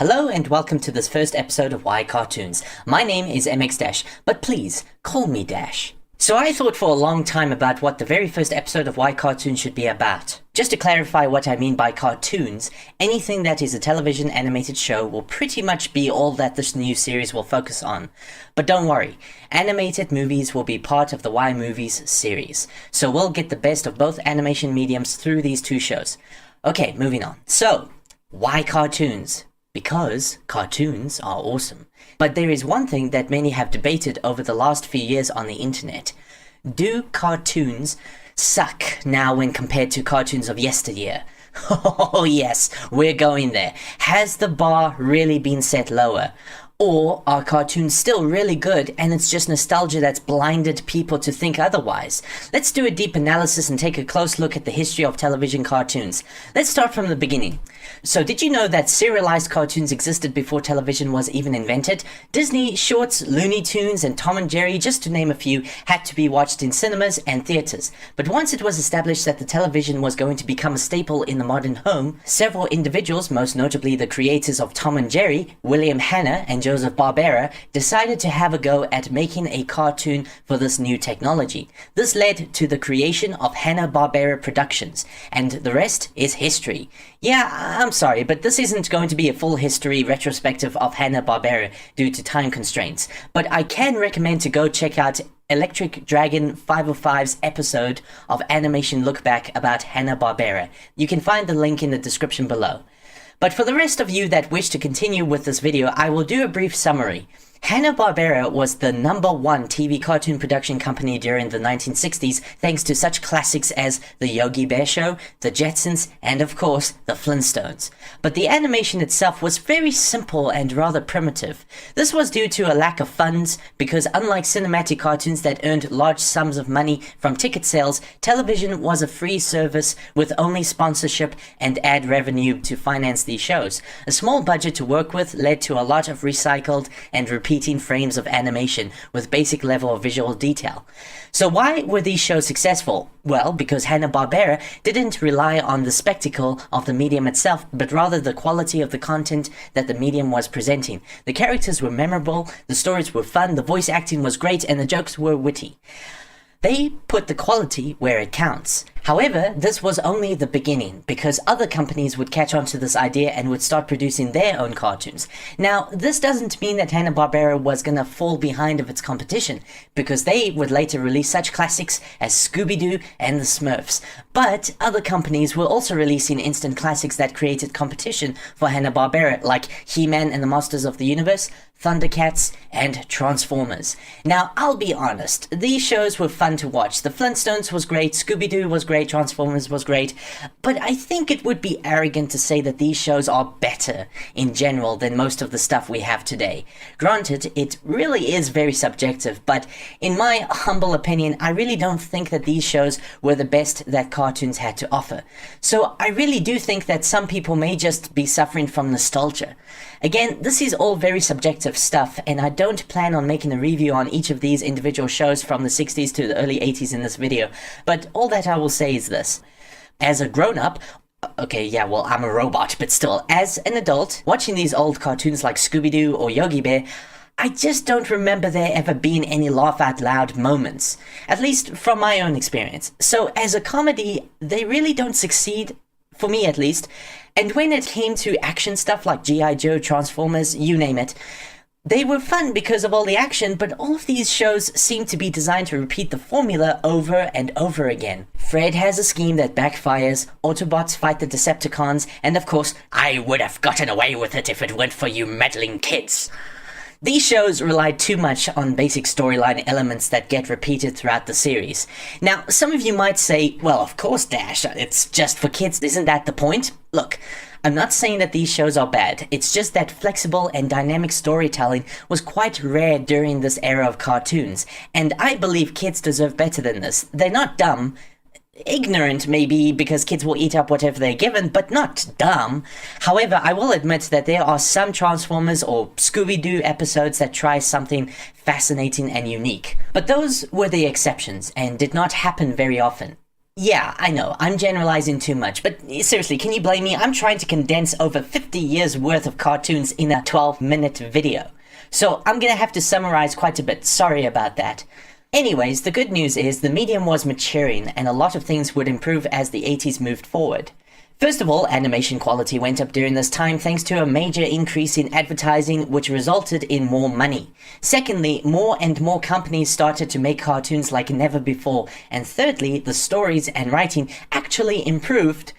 Hello and welcome to this first episode of YCARTOONS. My name is MX Dash, but please call me Dash. So I thought for a long time about what the very first episode of YCARTOONS should be about. Just to clarify what I mean by cartoons, anything that is a television animated show will pretty much be all that this new series will focus on. But don't worry, animated movies will be part of the Y Movies series, so we'll get the best of both animation mediums through these two shows. Okay, moving on. So, why cartoons? Because cartoons are awesome. But there is one thing that many have debated over the last few years on the internet. Do cartoons suck now when compared to cartoons of yesteryear? Oh yes, we're going there. Has the bar really been set lower? Or are cartoons still really good and it's just nostalgia that's blinded people to think otherwise? Let's do a deep analysis and take a close look at the history of television cartoons. Let's start from the beginning. So did you know that serialized cartoons existed before television was even invented? Disney shorts, Looney Tunes and Tom and Jerry, just to name a few, had to be watched in cinemas and theaters. But once it was established that the television was going to become a staple in the modern home, several individuals, most notably the creators of Tom and Jerry, William Hanna and Joseph Barbera, decided to have a go at making a cartoon for this new technology. This led to the creation of Hanna-Barbera Productions, and the rest is history. Yeah, I'm sorry, but this isn't going to be a full history retrospective of Hanna-Barbera due to time constraints, but I can recommend to go check out Electric Dragon 505's episode of Animation Look Back about Hanna-Barbera. You can find the link in the description below. But for the rest of you that wish to continue with this video, I will do a brief summary. Hanna-Barbera was the #1 TV cartoon production company during the 1960s thanks to such classics as The Yogi Bear Show, The Jetsons, and of course, The Flintstones. But the animation itself was very simple and rather primitive. This was due to a lack of funds because unlike cinematic cartoons that earned large sums of money from ticket sales, television was a free service with only sponsorship and ad revenue to finance these shows. A small budget to work with led to a lot of recycled and repeating frames of animation with basic level of visual detail. So why were these shows successful? Well, because Hanna-Barbera didn't rely on the spectacle of the medium itself, but rather the quality of the content that the medium was presenting. The characters were memorable, the stories were fun, the voice acting was great, and the jokes were witty. They put the quality where it counts. However, this was only the beginning, because other companies would catch on to this idea and would start producing their own cartoons. Now, this doesn't mean that Hanna-Barbera was gonna fall behind of its competition, because they would later release such classics as Scooby-Doo and the Smurfs. But other companies were also releasing instant classics that created competition for Hanna-Barbera, like He-Man and the Masters of the Universe, Thundercats, and Transformers. Now, I'll be honest, these shows were fun to watch. The Flintstones was great, Scooby-Doo was great, Transformers was great, but I think it would be arrogant to say that these shows are better in general than most of the stuff we have today. Granted, it really is very subjective, but in my humble opinion, I really don't think that these shows were the best that cartoons had to offer. So I really do think that some people may just be suffering from nostalgia. Again, this is all very subjective stuff, and I don't plan on making a review on each of these individual shows from the 60s to the early 80s in this video, but all that I will say is this. As a grown-up, okay, yeah, well, I'm a robot, but still, as an adult, watching these old cartoons like Scooby-Doo or Yogi Bear, I just don't remember there ever being any laugh-out-loud moments, at least from my own experience. So as a comedy, they really don't succeed, for me at least, and when it came to action stuff like G.I. Joe, Transformers, you name it, they were fun because of all the action, but all of these shows seem to be designed to repeat the formula over and over again. Fred has a scheme that backfires, Autobots fight the Decepticons, and of course, I would have gotten away with it if it weren't for you meddling kids. These shows rely too much on basic storyline elements that get repeated throughout the series. Now, some of you might say, well, of course, Dash, it's just for kids, isn't that the point? Look, I'm not saying that these shows are bad, it's just that flexible and dynamic storytelling was quite rare during this era of cartoons, and I believe kids deserve better than this. They're not dumb. Ignorant, maybe, because kids will eat up whatever they're given, but not dumb. However, I will admit that there are some Transformers or Scooby-Doo episodes that try something fascinating and unique. But those were the exceptions, and did not happen very often. Yeah, I know, I'm generalizing too much, but seriously, can you blame me? I'm trying to condense over 50 years worth of cartoons in a 12-minute video. So I'm gonna have to summarize quite a bit, sorry about that. Anyways, the good news is the medium was maturing and a lot of things would improve as the 80s moved forward. First of all, animation quality went up during this time thanks to a major increase in advertising which resulted in more money. Secondly, more and more companies started to make cartoons like never before. And thirdly, the stories and writing actually improved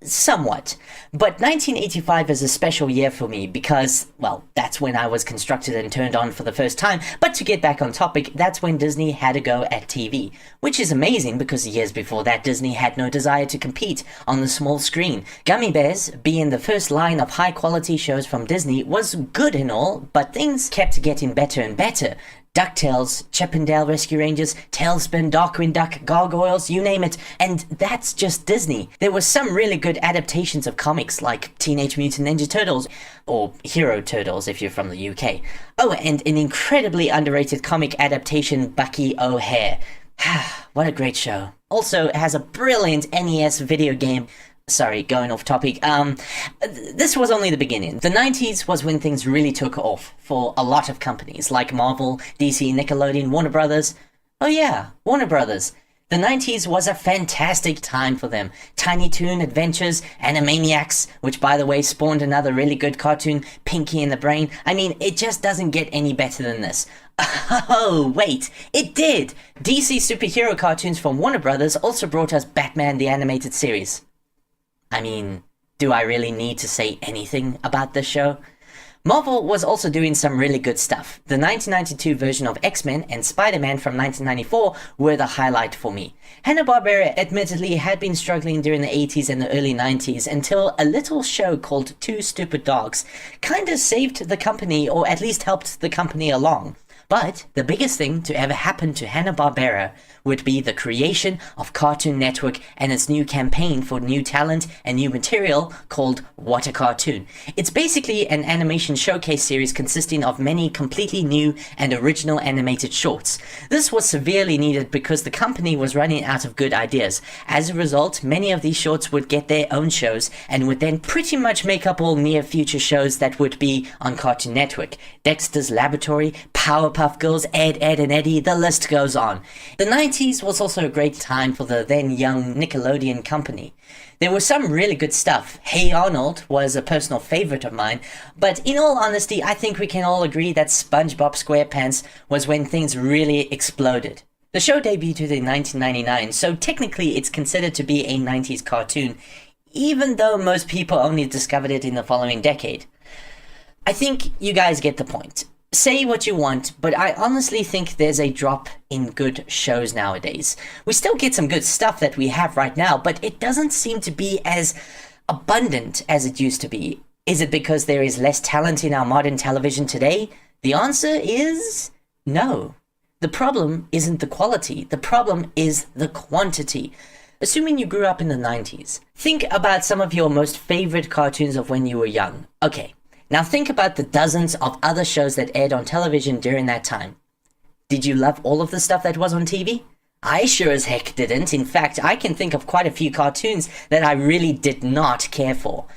somewhat. But 1985 is a special year for me because, well, that's when I was constructed and turned on for the first time. But to get back on topic, that's when Disney had a go at TV, which is amazing because years before that Disney had no desire to compete on the small screen. Gummy Bears, being the first line of high quality shows from Disney, was good and all, but things kept getting better and better. DuckTales, Chip 'n Dale Rescue Rangers, Tailspin, Darkwing Duck, Gargoyles, you name it, and that's just Disney. There were some really good adaptations of comics like Teenage Mutant Ninja Turtles, or Hero Turtles if you're from the UK. Oh, and an incredibly underrated comic adaptation, Bucky O'Hare. What a great show. Also, it has a brilliant NES video game. Sorry, going off topic. This was only the beginning. The 90s was when things really took off for a lot of companies like Marvel, DC, Nickelodeon, Warner Brothers. Oh yeah, Warner Brothers. The 90s was a fantastic time for them. Tiny Toon Adventures, Animaniacs, which by the way spawned another really good cartoon, Pinky and the Brain. I mean, it just doesn't get any better than this. Oh, wait, it did! DC superhero cartoons from Warner Brothers also brought us Batman the Animated Series. I mean, do I really need to say anything about this show? Marvel was also doing some really good stuff. The 1992 version of X-Men and Spider-Man from 1994 were the highlight for me. Hanna-Barbera admittedly had been struggling during the 80s and the early 90s until a little show called Two Stupid Dogs kinda saved the company, or at least helped the company along. But the biggest thing to ever happen to Hanna-Barbera would be the creation of Cartoon Network and its new campaign for new talent and new material called What a Cartoon. It's basically an animation showcase series consisting of many completely new and original animated shorts. This was severely needed because the company was running out of good ideas. As a result, many of these shorts would get their own shows and would then pretty much make up all near future shows that would be on Cartoon Network. Dexter's Laboratory, Powerpuff Girls, Ed, Ed and Eddie, the list goes on. The 90s was also a great time for the then young Nickelodeon company. There was some really good stuff. Hey Arnold was a personal favorite of mine, but in all honesty, I think we can all agree that SpongeBob SquarePants was when things really exploded. The show debuted in 1999, so technically it's considered to be a 90s cartoon, even though most people only discovered it in the following decade. I think you guys get the point. Say what you want, but I honestly think there's a drop in good shows nowadays. We still get some good stuff that we have right now, but it doesn't seem to be as abundant as it used to be. Is it because there is less talent in our modern television today? The answer is no. The problem isn't the quality, the problem is the quantity. Assuming you grew up in the 90s, think about some of your most favorite cartoons of when you were young. Okay. Now think about the dozens of other shows that aired on television during that time. Did you love all of the stuff that was on TV? I sure as heck didn't. In fact, I can think of quite a few cartoons that I really did not care for.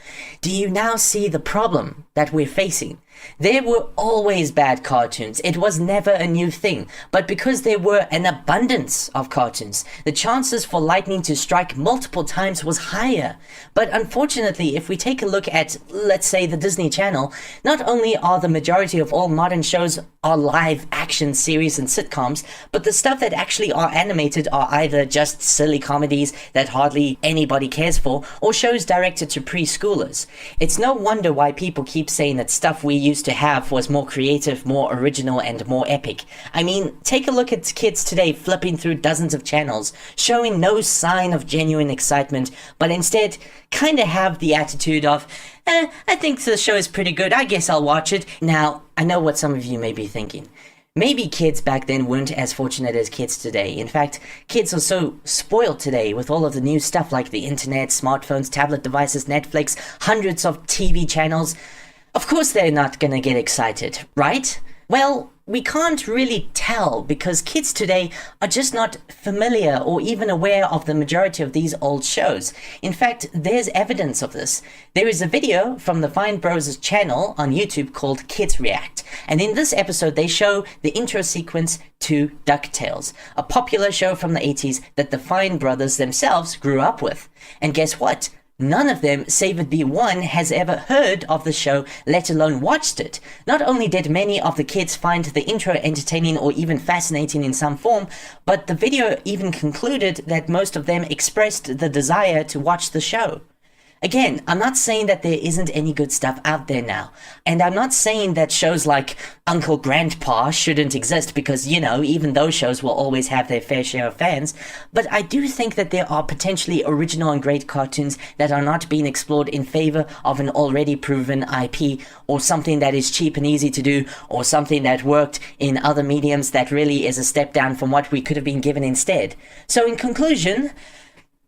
Do you now see the problem that we're facing? There were always bad cartoons. It was never a new thing. But because there were an abundance of cartoons, the chances for lightning to strike multiple times was higher. But unfortunately, if we take a look at, let's say, the Disney Channel, not only are the majority of all modern shows are live action series and sitcoms, but the stuff that actually are animated are either just silly comedies that hardly anybody cares for, or shows directed to preschoolers. It's no wonder why people keep saying that stuff we used to have was more creative, more original, and more epic. I mean, take a look at kids today flipping through dozens of channels, showing no sign of genuine excitement, but instead kinda have the attitude of, I think the show is pretty good, I guess I'll watch it. Now, I know what some of you may be thinking. Maybe kids back then weren't as fortunate as kids today. In fact, kids are so spoiled today with all of the new stuff like the internet, smartphones, tablet devices, Netflix, hundreds of TV channels. Of course they're not gonna get excited, right? Well, we can't really tell because kids today are just not familiar or even aware of the majority of these old shows. In fact, there's evidence of this. There is a video from the Fine Bros channel on YouTube called Kids React, and in this episode they show the intro sequence to DuckTales, a popular show from the 80s that the Fine brothers themselves grew up with. And guess what? None of them, save it be one, has ever heard of the show, let alone watched it. Not only did many of the kids find the intro entertaining or even fascinating in some form, but the video even concluded that most of them expressed the desire to watch the show. Again, I'm not saying that there isn't any good stuff out there now. And I'm not saying that shows like Uncle Grandpa shouldn't exist because, you know, even those shows will always have their fair share of fans. But I do think that there are potentially original and great cartoons that are not being explored in favor of an already proven IP, or something that is cheap and easy to do, or something that worked in other mediums that really is a step down from what we could have been given instead. So in conclusion,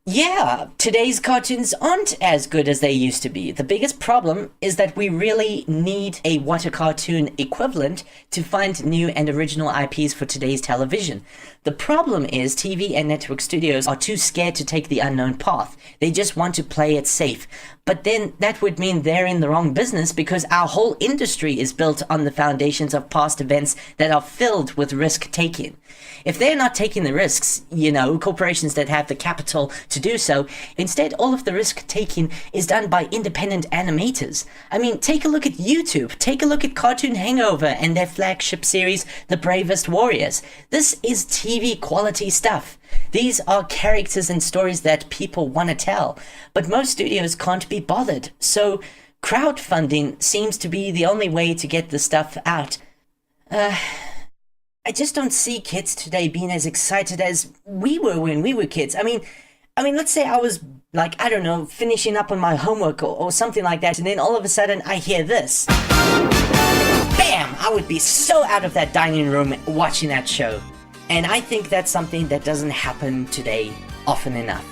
yeah, today's cartoons aren't as good as they used to be. The biggest problem is that we really need a what a cartoon equivalent to find new and original IPs for today's television. The problem is TV and network studios are too scared to take the unknown path. They just want to play it safe. But then that would mean they're in the wrong business because our whole industry is built on the foundations of past events that are filled with risk-taking. If they're not taking the risks, you know, corporations that have the capital to do so, instead all of the risk-taking is done by independent animators. I mean, take a look at YouTube, take a look at Cartoon Hangover and their flagship series, The Bravest Warriors. This is TV quality stuff. These are characters and stories that people want to tell, but most studios can't be bothered, so crowdfunding seems to be the only way to get the stuff out. I just don't see kids today being as excited as we were when we were kids. I mean, let's say I was, like, I don't know, finishing up on my homework or something like that, and then all of a sudden I hear this. Bam! I would be so out of that dining room watching that show. And I think that's something that doesn't happen today often enough.